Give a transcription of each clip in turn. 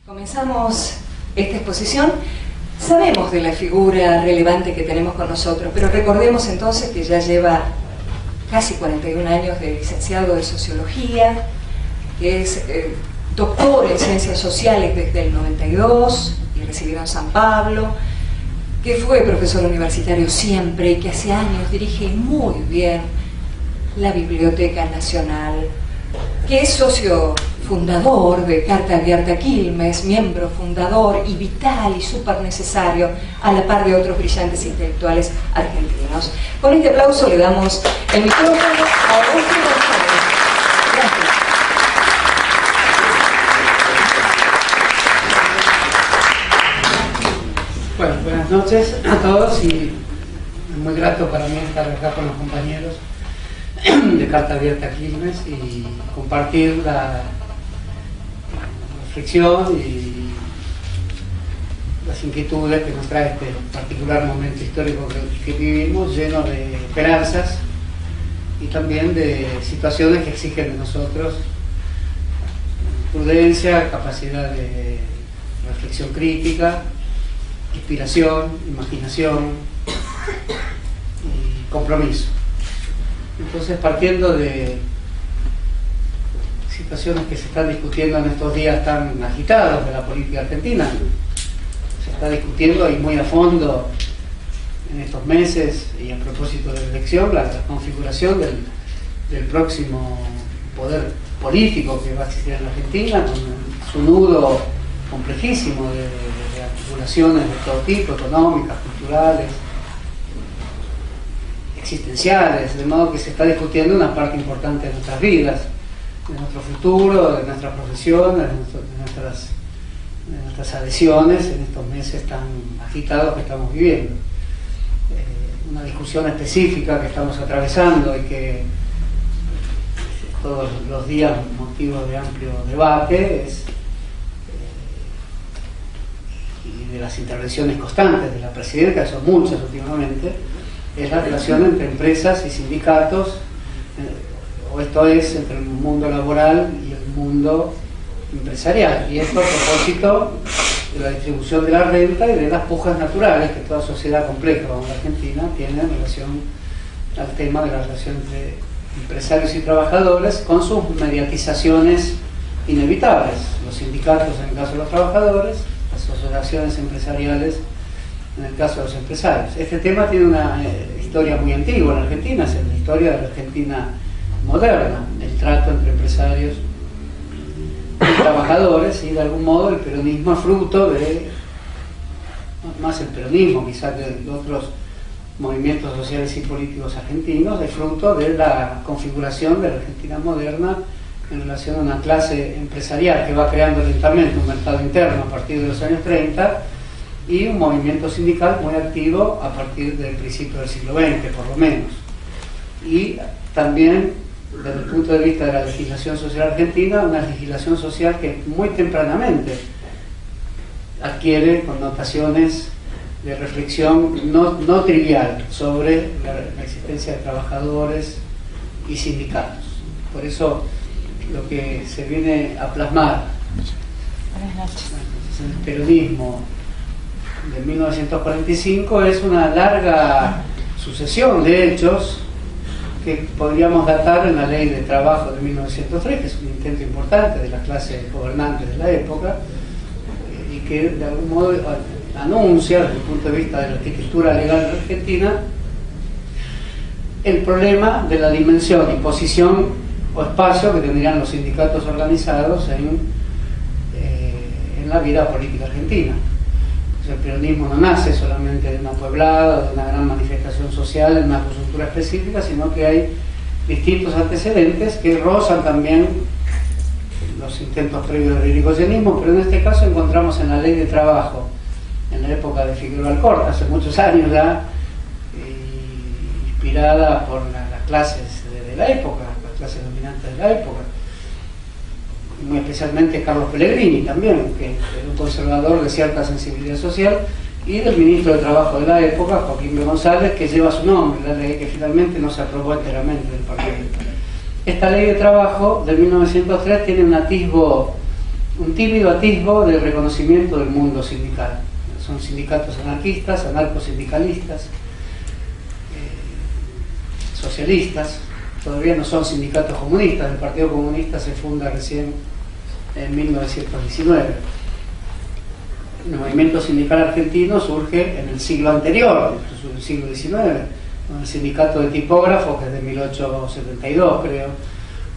Comenzamos esta exposición. Sabemos de la figura relevante que tenemos con nosotros, pero recordemos entonces que ya lleva casi 41 años de licenciado de Sociología, que es doctor en Ciencias Sociales desde el 92 y recibido en San Pablo, que fue profesor universitario siempre y que hace años dirige muy bien la Biblioteca Nacional, que es socio fundador de Carta Abierta Quilmes, miembro fundador y vital y súper necesario a la par de otros brillantes intelectuales argentinos. Con este aplauso le damos el micrófono a Augusto González. Gracias. Bueno, buenas noches a todos y es muy grato para mí estar acá con los compañeros de Carta Abierta Quilmes y compartir la reflexión y las inquietudes que nos trae este particular momento histórico que vivimos, lleno de esperanzas y también de situaciones que exigen de nosotros prudencia, capacidad de reflexión crítica, inspiración, imaginación y compromiso. Entonces, partiendo de situaciones que se están discutiendo en estos días tan agitados de la política argentina, se está discutiendo y muy a fondo en estos meses y a propósito de la elección, la configuración del próximo poder político que va a existir en la Argentina, con su nudo complejísimo de articulaciones de todo tipo, económicas, culturales, existenciales, de modo que se está discutiendo una parte importante de nuestras vidas, de nuestro futuro, de nuestras profesiones, de nuestras adhesiones en estos meses tan agitados que estamos viviendo. Una discusión específica que estamos atravesando y que todos los días motivo de amplio debate es, y de las intervenciones constantes de la presidenta, que son muchas últimamente, es la relación entre empresas y sindicatos, o esto es, entre el mundo laboral y el mundo empresarial, y esto a propósito de la distribución de la renta y de las pujas naturales que toda sociedad compleja como la Argentina tiene en relación al tema de la relación entre empresarios y trabajadores, con sus mediatizaciones inevitables, los sindicatos en el caso de los trabajadores, las asociaciones empresariales en el caso de los empresarios. Este tema tiene una historia muy antigua en Argentina, es la historia de la Argentina moderna, el trato entre empresarios y trabajadores, y de algún modo el peronismo es fruto de, más el peronismo quizás que de otros movimientos sociales y políticos argentinos, es fruto de la configuración de la Argentina moderna en relación a una clase empresarial que va creando lentamente un mercado interno a partir de los años 30 y un movimiento sindical muy activo a partir del principio del siglo XX, por lo menos. Y también, desde el punto de vista de la legislación social argentina, una legislación social que muy tempranamente adquiere connotaciones de reflexión no trivial sobre la existencia de trabajadores y sindicatos. Por eso, lo que se viene a plasmar en el peronismo de 1945 es una larga sucesión de hechos que podríamos datar en la Ley de Trabajo de 1903, que es un intento importante de la clase gobernante de la época y que de algún modo anuncia desde el punto de vista de la arquitectura legal de Argentina el problema de la dimensión y posición o espacio que tendrían los sindicatos organizados en la vida política argentina. El peronismo no nace solamente de una pueblada, de una gran manifestación social en una coyuntura específica, sino que hay distintos antecedentes que rozan también los intentos previos del irigoyenismo, pero en este caso encontramos en la Ley de Trabajo, en la época de Figueroa Alcorta, hace muchos años ya, inspirada por las clases de la época, las clases dominantes de la época, muy especialmente Carlos Pellegrini también, que era un conservador de cierta sensibilidad social, y del ministro de Trabajo de la época, Joaquín B. González, que lleva su nombre, la ley que finalmente no se aprobó enteramente del Parlamento. Esta Ley de Trabajo de 1903 tiene un atisbo un tímido atisbo del reconocimiento del mundo sindical. Son sindicatos anarquistas, anarcosindicalistas, socialistas, todavía no son sindicatos comunistas. El Partido Comunista se funda recién en 1919. El movimiento sindical argentino surge en el siglo anterior, incluso en el siglo XIX, con el sindicato de tipógrafos, que es de 1872, creo.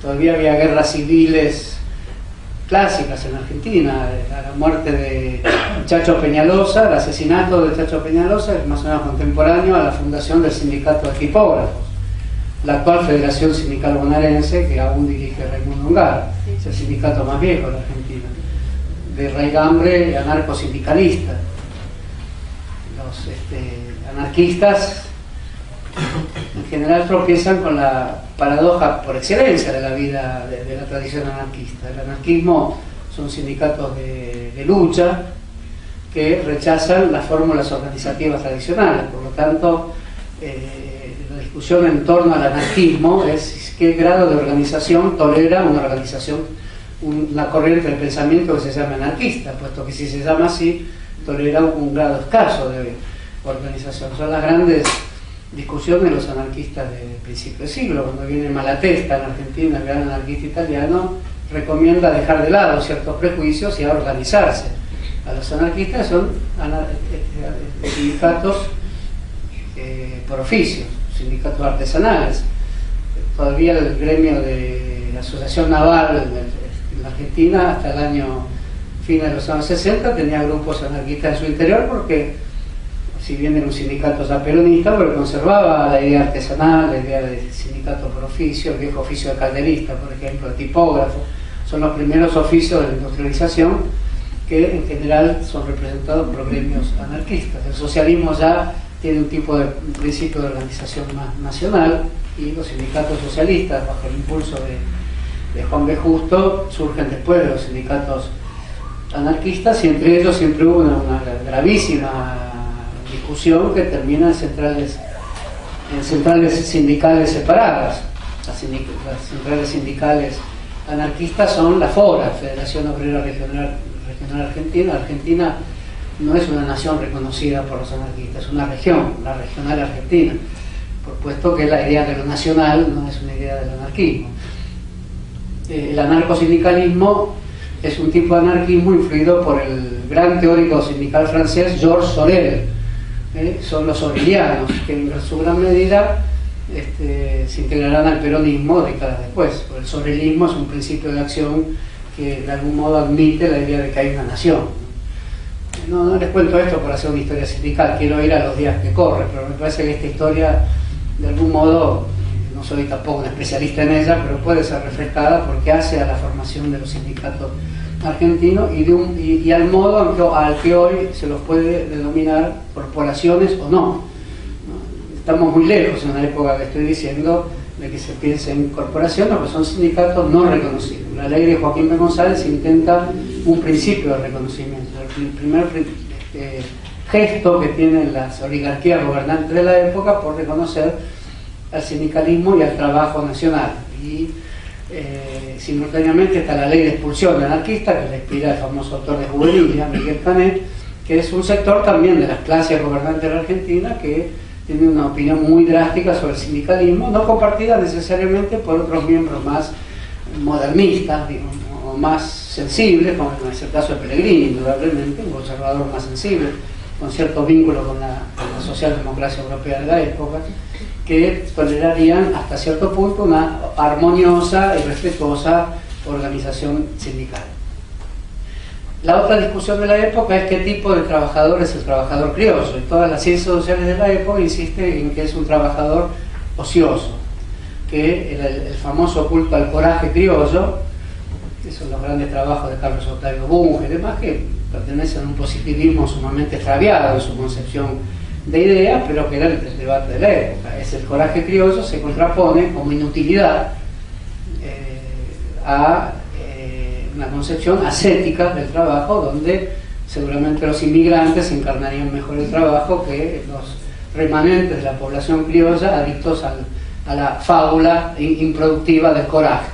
Todavía había guerras civiles clásicas en Argentina. La muerte de Chacho Peñalosa, el asesinato de Chacho Peñalosa es más o menos contemporáneo a la fundación del sindicato de tipógrafos, la actual Federación Sindical Bonaerense, que aún dirige Raimundo Ungar, es el sindicato más viejo de la Argentina, de raigambre anarcosindicalista. Los anarquistas en general tropiezan con la paradoja por excelencia de la vida de la tradición anarquista. El anarquismo son sindicatos de lucha que rechazan las fórmulas organizativas tradicionales. Por lo tanto, la discusión en torno al anarquismo es qué grado de organización tolera una organización, una corriente de pensamiento que se llama anarquista, puesto que si se llama así, tolera un grado escaso de organización. Son las grandes discusiones de los anarquistas de principio de siglo. Cuando viene Malatesta en Argentina, el gran anarquista italiano, recomienda dejar de lado ciertos prejuicios y a organizarse. A los anarquistas son sindicatos por oficio, sindicatos artesanales. Todavía el gremio de la Asociación Naval en Argentina, hasta el año fines de los años 60, tenía grupos anarquistas en su interior, porque si bien era un sindicato ya peronista, pero conservaba la idea artesanal, la idea de sindicato por oficio, el viejo oficio de calderista, por ejemplo, de tipógrafo. Son los primeros oficios de la industrialización que en general son representados por gremios anarquistas. El socialismo ya tiene un principio de organización más nacional, y los sindicatos socialistas, bajo el impulso de Juan B. Justo, surgen después de los sindicatos anarquistas, y entre ellos siempre hubo una gravísima discusión que termina en centrales sindicales separadas. Las centrales sindicales anarquistas son la FORA, Federación Obrera Regional Argentina. Argentina no es una nación reconocida por los anarquistas, es una región, la regional argentina, por puesto que la idea de lo nacional no es una idea del anarquismo. El anarcosindicalismo es un tipo de anarquismo influido por el gran teórico sindical francés Georges Sorel. Son los sorelianos, que en su gran medida se integrarán al peronismo décadas después. El sorelismo es un principio de acción que de algún modo admite la idea de que hay una nación. No les cuento esto por hacer una historia sindical, quiero ir a los días que corren, pero me parece que esta historia, de algún modo, no soy tampoco un especialista en ella, pero puede ser refrescada porque hace a la formación de los sindicatos argentinos y al modo al que hoy se los puede denominar corporaciones o no. Estamos muy lejos en la época que estoy diciendo de que se piense en corporaciones, porque son sindicatos no reconocidos. La ley de Joaquín B. González intenta un principio de reconocimiento. El primer gesto que tienen las oligarquías gobernantes de la época por reconocer al sindicalismo y al trabajo nacional. Y simultáneamente está la ley de expulsión anarquista, que le inspira el famoso autor de Juvenilia, Miguel Canet, que es un sector también de las clases gobernantes de la Argentina que tiene una opinión muy drástica sobre el sindicalismo, no compartida necesariamente por otros miembros más modernistas, digamos, o más sensibles, como es el caso de Pellegrini, indudablemente, un conservador más sensible, con cierto vínculo con la socialdemocracia europea de la época, que tolerarían hasta cierto punto una armoniosa y respetuosa organización sindical. La otra discusión de la época es qué tipo de trabajador es el trabajador criollo, y todas las ciencias sociales de la época insisten en que es un trabajador ocioso, que el famoso culto al coraje criollo, que son los grandes trabajos de Carlos Octavio Bunge y demás, que pertenecen a un positivismo sumamente extraviado en su concepción de ideas, pero que era el debate de la época. Es el coraje criollo, se contrapone como inutilidad a una concepción ascética del trabajo, donde seguramente los inmigrantes encarnarían mejor el trabajo que los remanentes de la población criolla adictos a la fábula improductiva del coraje.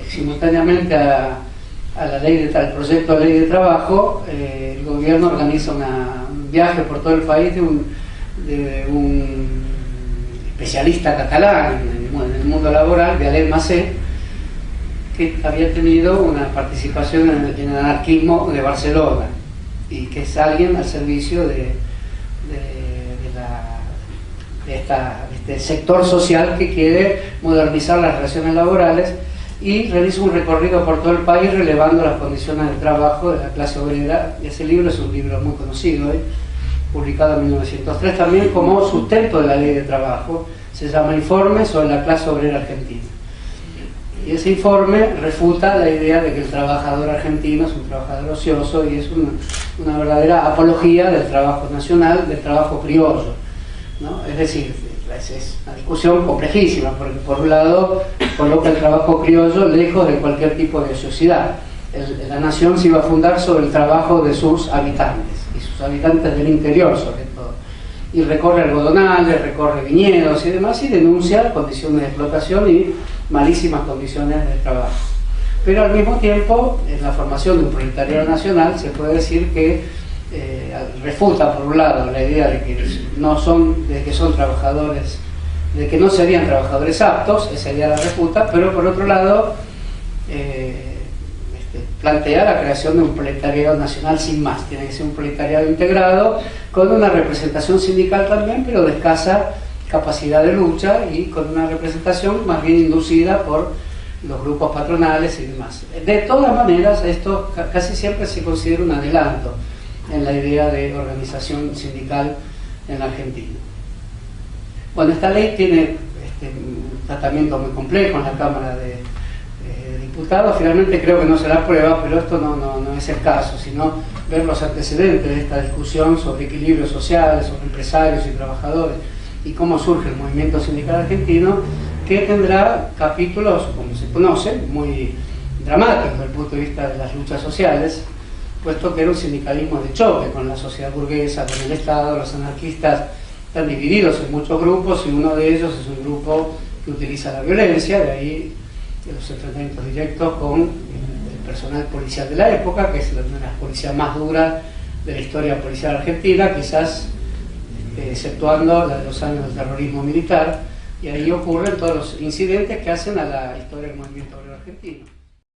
Simultáneamente a al proyecto de ley de trabajo, el gobierno organiza un viaje por todo el país de un especialista catalán en el mundo laboral, de Alain Macé, que había tenido una participación en el anarquismo de Barcelona y que es alguien al servicio de este sector social que quiere modernizar las relaciones laborales, y realiza un recorrido por todo el país relevando las condiciones de trabajo de la clase obrera. Ese libro es un libro muy conocido, publicado en 1903 también como sustento de la ley de trabajo. Se llama Informe sobre la clase obrera argentina, y ese informe refuta la idea de que el trabajador argentino es un trabajador ocioso y es una verdadera apología del trabajo nacional, del trabajo criollo, ¿no? Es decir, es una discusión complejísima, porque por un lado coloca el trabajo criollo lejos de cualquier tipo de ociosidad. La nación se iba a fundar sobre el trabajo de sus habitantes, y sus habitantes del interior sobre todo, y recorre algodonales, recorre viñedos y demás, y denuncia condiciones de explotación y malísimas condiciones de trabajo. Pero al mismo tiempo, en la formación de un proletariado nacional, se puede decir que refuta por un lado la idea de que son trabajadores, de que no serían trabajadores aptos, esa idea la refuta, pero por otro lado plantea la creación de un proletariado nacional sin más. Tiene que ser un proletariado integrado, con una representación sindical también, pero de escasa capacidad de lucha, y con una representación más bien inducida por los grupos patronales y demás. De todas maneras, esto casi siempre se considera un adelanto en la idea de organización sindical en la Argentina. Bueno, esta ley tiene un tratamiento muy complejo en la Cámara de Diputados. Finalmente creo que no se la aprueba, pero esto no es el caso, sino ver los antecedentes de esta discusión sobre equilibrios sociales, sobre empresarios y trabajadores, y cómo surge el movimiento sindical argentino, que tendrá capítulos, como se conoce, muy dramáticos desde el punto de vista de las luchas sociales, puesto que era un sindicalismo de choque con la sociedad burguesa, con el Estado. Los anarquistas están divididos en muchos grupos, y uno de ellos es un grupo que utiliza la violencia, de ahí los enfrentamientos directos con el personal policial de la época, que es una de las policías más duras de la historia policial argentina, quizás exceptuando la de los años del terrorismo militar, y ahí ocurren todos los incidentes que hacen a la historia del movimiento obrero argentino.